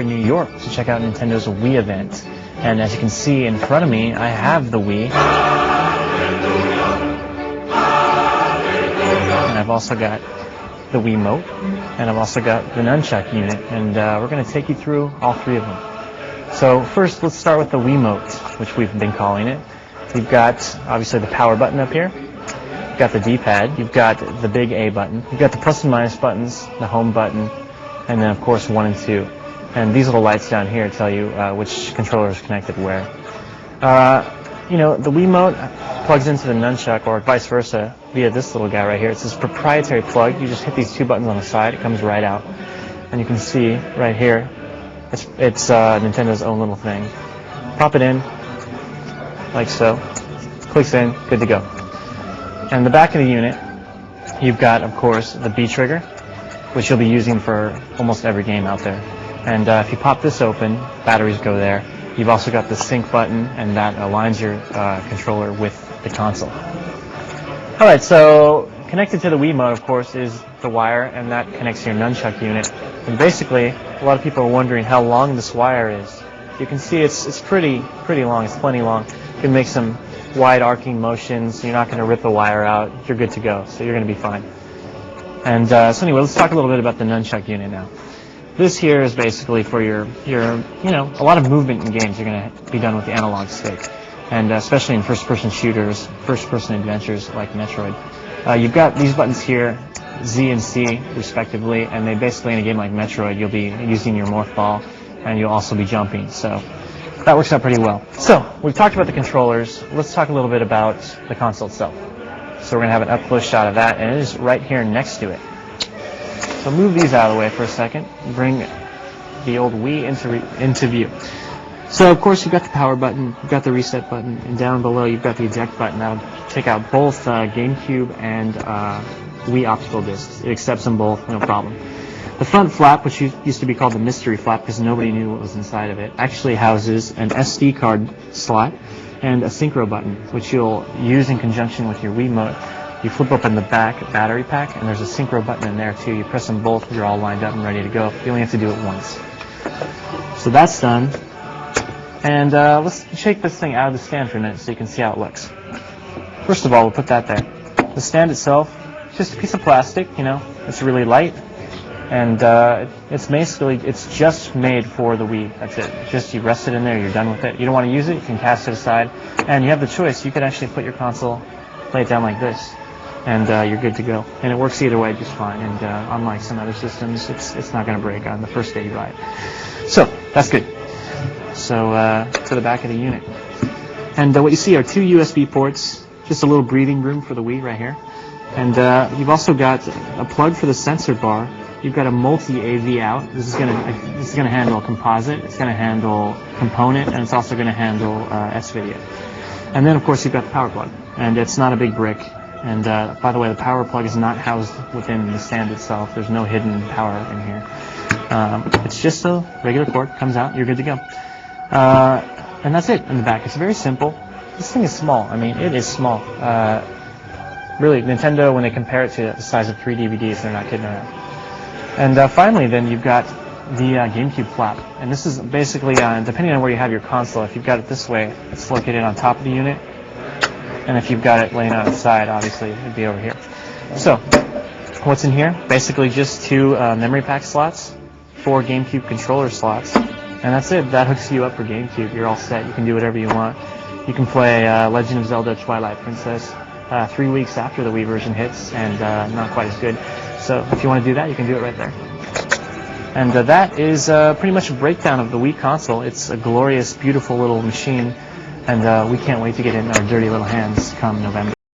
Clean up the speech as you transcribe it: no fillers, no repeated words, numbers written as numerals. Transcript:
in New York to check out Nintendo's Wii event. And as you can see in front of me, I have the Wii. And I've also got the Wiimote. And I've also got the nunchuck unit. And we're going to take you through all three of them. So first, let's start with the Wiimote, which we've been calling it. You've got, obviously, the power button up here. You've got the D-pad. You've got the big A button. You've got the plus and minus buttons, the home button, and then, of course, 1 and 2. And these little lights down here tell you which controller is connected where. The Wiimote plugs into the nunchuck, or vice versa, via this little guy right here. It's this proprietary plug. You just hit these 2 buttons on the side. It comes right out. And you can see right here, it's Nintendo's own little thing. Pop it in, like so. Clicks in, good to go. And the back of the unit, you've got, of course, the B trigger, which you'll be using for almost every game out there. And if you pop this open, batteries go there. You've also got the sync button, and that aligns your controller with the console. Alright, so connected to the Wiimote, of course, is the wire, and that connects to your nunchuck unit. And basically, a lot of people are wondering how long this wire is. You can see it's pretty long. It's plenty long. You can make some wide arcing motions. You're not going to rip the wire out. You're good to go, so you're going to be fine. And so anyway, let's talk a little bit about the nunchuck unit now. This here is basically for your a lot of movement in games. You're going to be done with the analog stick, and especially in first-person shooters, first-person adventures like Metroid. You've got these buttons here, Z and C, respectively, and they basically, in a game like Metroid, you'll be using your morph ball, and you'll also be jumping. So that works out pretty well. So we've talked about the controllers. Let's talk a little bit about the console itself. So we're going to have an up-close shot of that, and it is right here next to it. So move these out of the way for a second. Bring the old Wii into view. So of course you've got the power button, you've got the reset button, and down below you've got the eject button. That'll take out both GameCube and Wii optical discs. It accepts them both, no problem. The front flap, which used to be called the mystery flap because nobody knew what was inside of it, actually houses an SD card slot and a synchro button, which you'll use in conjunction with your Wiimote. You flip open the back battery pack, and there's a synchro button in there too. You press them both, you're all lined up and ready to go. You only have to do it once. So that's done. And let's shake this thing out of the stand for a minute so you can see how it looks. First of all, we'll put that there. The stand itself, just a piece of plastic, it's really light. And it's just made for the Wii. That's it. Just you rest it in there, you're done with it. You don't want to use it, you can cast it aside. And you have the choice. You could actually put your console, lay it down like this, and you're good to go. And it works either way just fine. And unlike some other systems, it's not going to break on the first day you buy it. So that's good. So to the back of the unit. And what you see are 2 USB ports, just a little breathing room for the Wii right here. And you've also got a plug for the sensor bar. You've got a multi-AV out. This is going to handle composite. It's going to handle component, and it's also going to handle S-video. And then, of course, you've got the power plug, and it's not a big brick. And by the way, the power plug is not housed within the stand itself. There's no hidden power in here. It's just a regular cord. Comes out. You're good to go. And that's it in the back. It's very simple. This thing is small. I mean, it is small. Really, Nintendo, when they compare it to the size of 3 DVDs, they're not kidding around. And finally, then, you've got the GameCube flap. And this is basically, depending on where you have your console, if you've got it this way, it's located on top of the unit. And if you've got it laying on its side, obviously, it'd be over here. So, what's in here? Basically just 2 memory pack slots, 4 GameCube controller slots. And that's it. That hooks you up for GameCube. You're all set. You can do whatever you want. You can play Legend of Zelda Twilight Princess 3 weeks after the Wii version hits, and not quite as good. So if you want to do that, you can do it right there. And that is pretty much a breakdown of the Wii console. It's a glorious, beautiful little machine, and we can't wait to get it in our dirty little hands come November.